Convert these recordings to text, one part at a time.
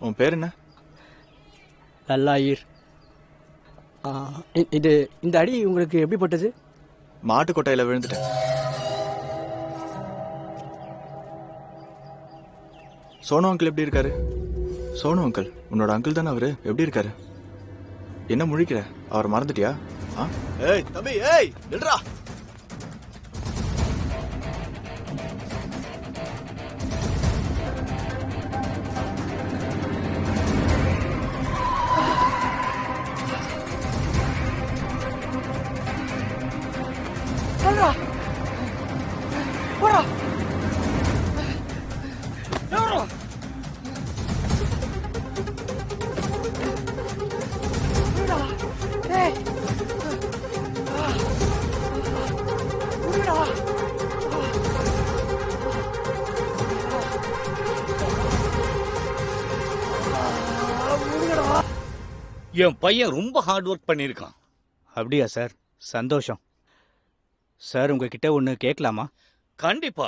உன் பேர் என்ன? நல்லாயிர். இது இந்த அடி உங்களுக்கு எப்படி பட்டது? மாட்டு கொட்டையில விழுந்துட்டேன். சோனு அங்கிள் எப்படி இருக்காரு? சோனு அங்கிள், உன்னோட அங்கிள் தானே அவரு? எப்படி இருக்காரு? என்ன முழிக்கிற? அவரை மறந்துட்டியா? ஏய் தம்பி, ஏய் நில்றா. என் பையன் ரொம்ப ஹார்ட் ஒர்க் பண்ணியிருக்கான். அப்படியா சார்? சந்தோஷம் சார். உங்ககிட்ட ஒன்று கேட்கலாமா? கண்டிப்பா,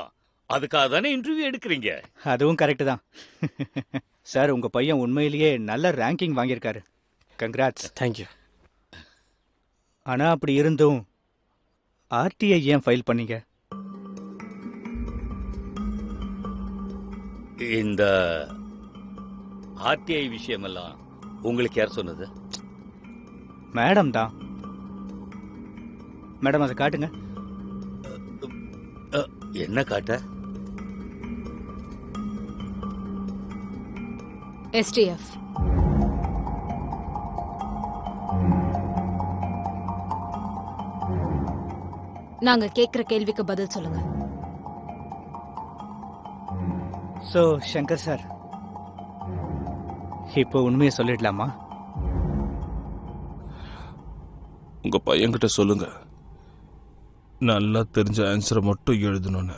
அதுக்காக தானே இன்டர்வியூ எடுக்கிறீங்க. அதுவும் கரெக்டு தான். சார், உங்கள் பையன் உண்மையிலேயே நல்ல ரேங்கிங் வாங்கியிருக்காரு. கங்க்ராட்ஸ். தேங்க்யூ. ஆனால் அப்படி இருந்தும் ஆர்டிஐ ஏன் ஃபைல் பண்ணீங்க? இந்த ஆர்டிஐ விஷயமெல்லாம் உங்களுக்கு யார் சொன்னது? மேடம் தான். மேடம், அதை காட்டுங்க. என்ன காட்ட? STF. நாங்க கேக்குற கேள்விக்கு பதில் சொல்லுங்க. ஸோ சங்கர் சார், இப்போ உண்மையை சொல்லிடலாமா? உங்க பையன்கிட்ட சொல்லுங்க, நல்லா தெரிஞ்ச ஆன்சரை மட்டும் எழுதணும்னு.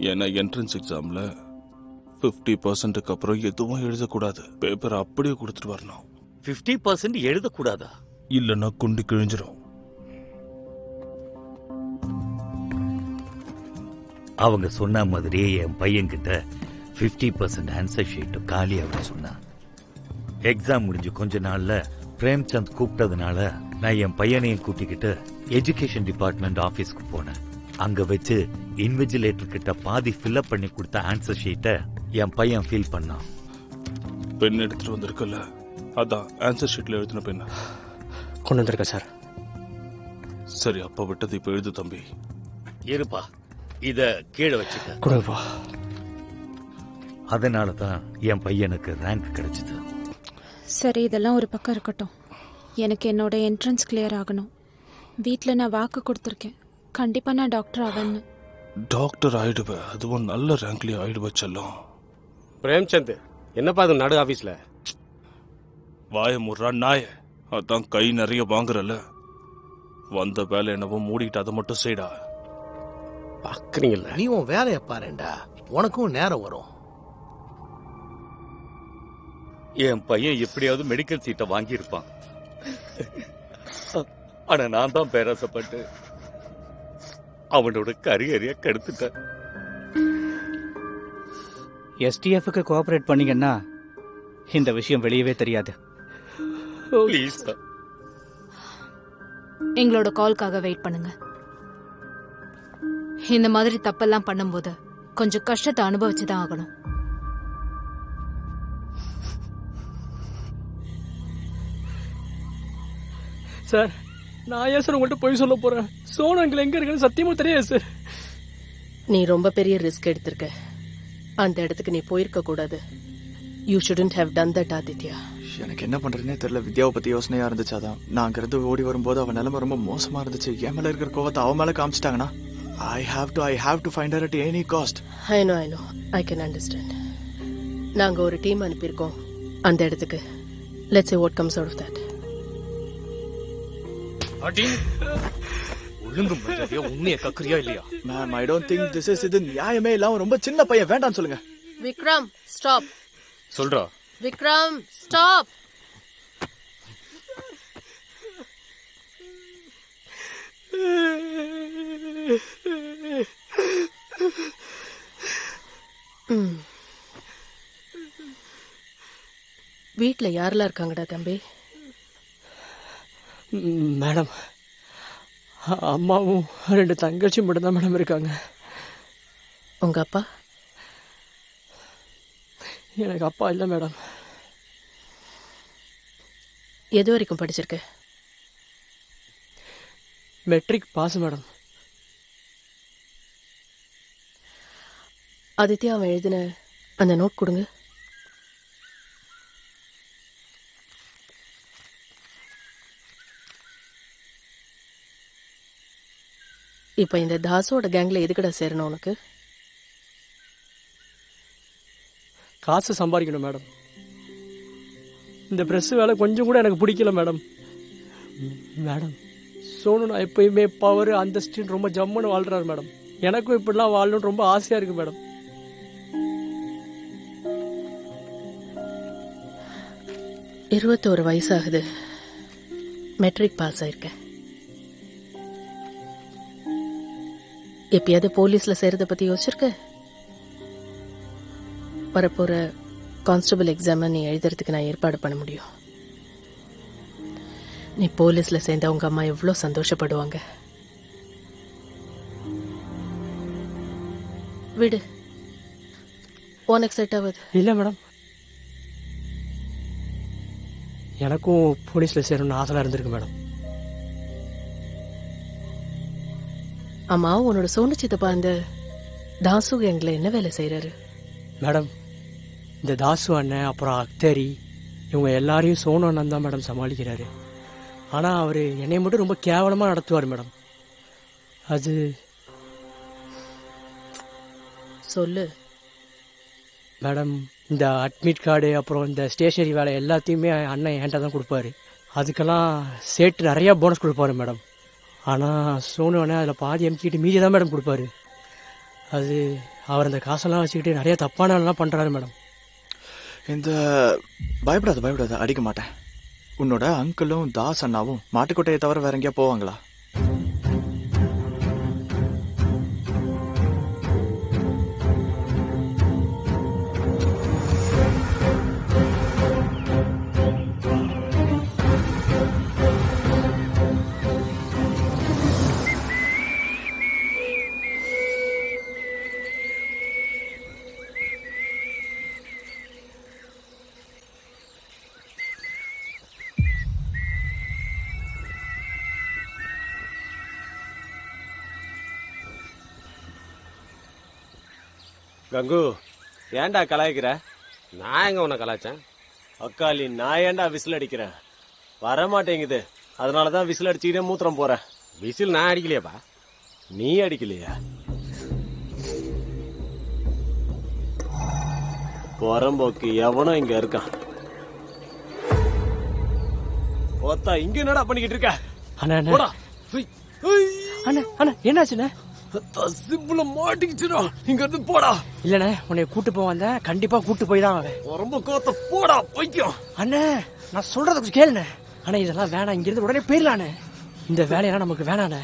ஏன்னா என்ட்ரன்ஸ் எக்ஸாம்ல 50% அப்புறம் எதுவும் எழுதக்கூடாது. பேப்பர் அப்படியே கொடுத்துட்டு வரணும். 50% எழுதக்கூடாதா? இல்லைன்னா குண்டி கிழிஞ்சிரும். அவங்க சொன்ன மாதிரியே என் பையன்கிட்ட 50% ஆன்சர் ஷீட் காலி அவரை சொன்னான். எக்ஸாம் முடிஞ்சு கொஞ்ச நாள்ல பிரேம்சந்த் கூப்பிட்டதுனால நான் என் பையனையும் கூட்டிக்கிட்டு எஜுகேஷன் டிபார்ட்மெண்ட் ஆபீஸ்க்கு போனேன். அங்க வச்சு இன்விஜிலேட்டர் கிட்ட பாதி ஃபில்அப் பண்ணி கொடுத்த ஆன்சர் ஷீட்டை என் பையன் ஃபீல் பண்ணான். பெண் எடுத்துட்டு வந்திருக்கல, அதான் ஆன்சர் ஷீட்ல எழுதின பெண் கொண்டு வந்திருக்கேன் சார். சரி, அப்பா விட்டது இப்ப எழுது தம்பி. இருப்பா, இத கீழே வச்சுக்க. கொடுப்பா. அதனாலதான் என் பையனுக்கு ரேங்க் கிடைச்சது. சரி, இதெல்லாம் ஒரு பக்கம் இருக்கட்டும். எனக்கு என்னோட என்ட்ரன்ஸ் கிளியர் ஆகணும். வீட்டில் நான் வாக்கு கொடுத்துருக்கேன், கண்டிப்பா நான் டாக்டர் ஆவேன்னு. டாக்டர் ஆயிடுவேன், அதுவும் நல்ல ரேங்க்லயே ஆயிடுவ செல்லம். பிரேம்சந்த், என்னப்பா அது நடு ஆபீஸ்ல? வாய முறா நாய, அதான் கை நிறைய வாங்குறல. வந்த வேலை என்னவோ மூடிட்டு அதை மட்டும் செய்டா. பாக்குறீங்கல்ல, நீ உன் வேலையை பாருண்டா, உனக்கும் நேரம் வரும். என் பையன் எப்படியாவது மெடிக்கல் சீட்டை வாங்கியிருப்பான். ஆனா நான் தான் பேராசப்பட்டு அவனோட கரியரைய கெடுத்துட்டேன். STFக்கு கோஆபரேட் பண்ணீங்கன்னா இந்த விஷயம் வெளியவே தெரியாது. ப்ளீஸ். எங்களோட கால்க்காக வெயிட் பண்ணுங்க. இந்த மாதிரி தப்பெல்லாம் பண்ணும்போது கொஞ்சம் கஷ்டத்தை அனுபவிச்சுதான் ஆகணும். சார், நான் ஏன் சார் உங்கள்கிட்ட போய் சொல்ல போறேன்? சோனு அங்கிள் எங்க இருக்குன்னு சத்தியமா தெரியாது சார். நீ ரொம்ப பெரிய ரிஸ்க் எடுத்திருக்க. அந்த இடத்துக்கு நீ போயிருக்க கூடாது. You shouldn't have done that Aditya. எனக்கு என்ன பண்றதுனே தெரியல. வித்யாவை பத்தி யோசனையா இருந்துச்சு. அதான் நான் அங்கிருந்து ஓடி வரும்போது அவன் நிலைமை ரொம்ப மோசமா இருந்துச்சு. என் மேல இருக்கிற கோவத்தை அவன் மேல காமிச்சிட்டாங்கன்னா I have to find her at any cost. I know. I can understand. நாங்க ஒரு டீம் அனுப்பியிருக்கோம் அந்த இடத்துக்கு. Let's see what comes out of that. ஒழுங்கும் மரியாதையா உண்மையை கக்குறியா இல்லையா? Ma'am, I don't think this is இது நியாயமே இல்லாம ரொம்ப சின்ன பையன், வேண்டாம்னு சொல்லுங்க. விக்ரம், ஸ்டாப். சொல்றா. விக்ரம், ஸ்டாப். வீட்ல யாரெல்லாம் இருக்காங்கடா தம்பி? மேடம், அம்மாவும் 2 தங்கச்சியும் மட்டும் தான் மேடம் இருக்காங்க. உங்க அப்பா? எனக்கு அப்பா இல்லை மேடம். எது வரைக்கும் படிச்சிருக்க? Matric pass madam. ஆதித்யா, அவன் எழுதின அந்த நோட் கொடுங்க. இப்ப இந்த தாசோட கேங்ல எதுக்கடா சேரணும் உனக்கு? காசு சம்பாதிக்கணும் மேடம். இந்த ப்ரெஸ் வேலை கொஞ்சம் கூட எனக்கு பிடிக்கல மேடம். மேடம், சோனு நான் எப்பயுமே பவர் அந்தஸ்துன்னு ரொம்ப ஜம்முன்னு வாழ்றாரு மேடம். எனக்கும் இப்படிலாம் வாழணும்னு ரொம்ப ஆசையா இருக்கு மேடம். 21 வயசாகுது. மெட்ரிக் பாஸ் ஆயிருக்க. எப்பயாவது போலீஸ்ல சேரத பத்தி யோசிச்சிருக்க? வரப்போற கான்ஸ்டபிள் எக்ஸாம் நீ எழுதுறதுக்கு நான் ஏற்பாடு பண்ண முடியும். நீ போலீஸ்ல சேர்ந்தா உங்க அம்மா எவ்வளவு சந்தோஷப்படுவாங்க. விடு, உனக்கு செட் ஆகுது. இல்லை மேடம், எனக்கும் போலீஸ்ல சேரணும்னு ஆசைலாம் இருந்திருக்கு மேடம். அம்மா, உன்னோட சோனு சித்தப்பா இந்த தாசு கேங்ல என்ன வேலை செய்யறாரு? மேடம், இந்த தாசு அண்ணன் அப்புறம் அக்தரி இவங்க எல்லாரையும் சோனு அண்ணன் தான் மேடம் சமாளிக்கிறாரு. ஆனால் அவர் என்னை மட்டும் ரொம்ப கேவலமாக நடத்துவார் மேடம். அது சொல்லு. மேடம், இந்த அட்மிட் கார்டு அப்புறம் இந்த ஸ்டேஷனரி வேலை எல்லாத்தையுமே அண்ணன் என்கிட்ட தான் கொடுப்பாரு. அதுக்கெல்லாம் சேட்டு நிறையா போனஸ் கொடுப்பாரு மேடம். ஆனால் சோனு அண்ணன் அதில் பாதி அமுக்கிட்டு மீதி தான் மேடம் கொடுப்பாரு. அது அவர் அந்த காசெல்லாம் வச்சுக்கிட்டு நிறைய தப்பான வேலைலாம் பண்ணுறாரு மேடம். இந்த பயப்படாத, அடிக்க மாட்டேன். உன்னோட அங்கிளும் தாஸ் அண்ணாவும் மாட்டுக்கொட்டையை தவிர வேற எங்கேயா போவாங்களா? கங்கு, ஏன்டா கலாய்க்கிற? நான் எங்க உன்னை கலாய்ச்சேன்? அக்காளி, நான் ஏன்டா விசில் அடிக்கிறேன்? வரமாட்டேங்குது. அதனாலதான் விசில் அடிச்சுக்கிட்டே மூத்திரம் போறேன். விசில் நான் அடிக்கலையாப்பா. நீ அடிக்கலையா? புறம்போக்கு எவனோ இங்க இருக்கான். ஓத்தா, இங்க என்னடா பண்ணிக்கிட்டு இருக்க? அண்ணா போடா. அண்ணா அண்ணா என்னாச்சுண்ணே? சிம்பிள மாட்டிக்கிச்சுடா. இங்க இருந்து போடா. இல்லண்ணே, உன்னை கூட்டு போக வந்தேன். கண்டிப்பா கூட்டு போய் தான் ஆவேன். ரொம்ப கோத்த போடா, போய்க்கும். அண்ணே, நான் சொல்றத கொஞ்சம் கேளுண்ணே. அண்ணா, இதெல்லாம் வேணாம். இங்க இருந்து உடனே போயிடலாண்ணே. இந்த வேலையெல்லாம் நமக்கு வேணாண்ணே.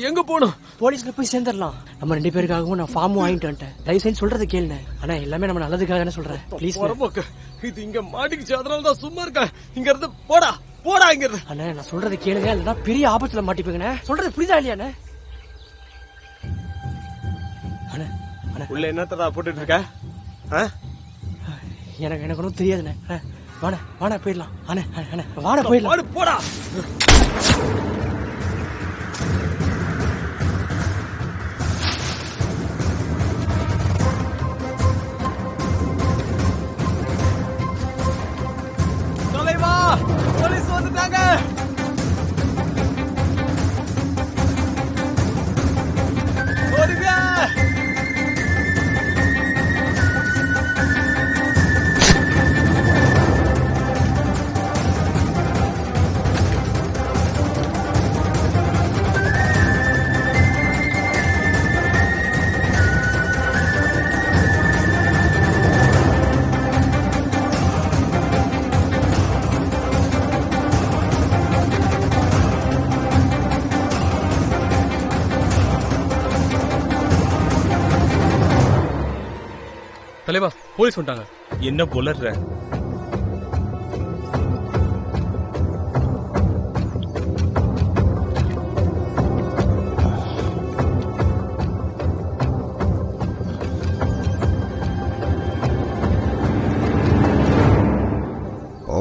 எங்க போகணும்? போலீஸ்ல போய் சேர்ந்துடலாம். நம்ம 2 பேருக்காகவும் நான் ஃபார்மும் வாங்கிட்டு வந்துட்டேன். தயவு செஞ்சு சொல்றது கேளுண்ணே. அண்ணா, எல்லாமே நம்ம நல்லதுக்காக தானே சொல்றேன். ப்ளீஸ். இது இங்க மாட்டிக்கிச்சு, அதனாலதான் சும்மா இருக்க. இங்க இருந்து போடா, போடா இங்க இருந்து. அண்ணா, நான் சொல்றது கேளுங்க, இல்லைன்னா பெரிய ஆபத்துல மாட்டிப்பீங்கண்ணே. சொல்றது புரியுதா இல்லையாண்ணே? உள்ள என்னத்தடா போட்டுட்டு இருக்க? எனக்கு ஒன்றும் தெரியாதுண்ணே. வாணா போயிடலாம். அண்ணே வாணா போயிடலாம். போடா. தலைவா, போலீஸ் வந்துட்டாங்க. ஓடுங்க. தலைவா, போலீஸ் வந்துட்டாங்க. என்ன புலர்ற?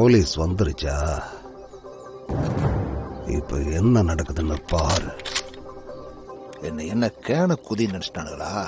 போலீஸ் வந்துருச்சா? இப்ப என்ன நடக்குதுன்னு பாரு. என்ன கேன குதி நினைச்சிட்டானுங்களா?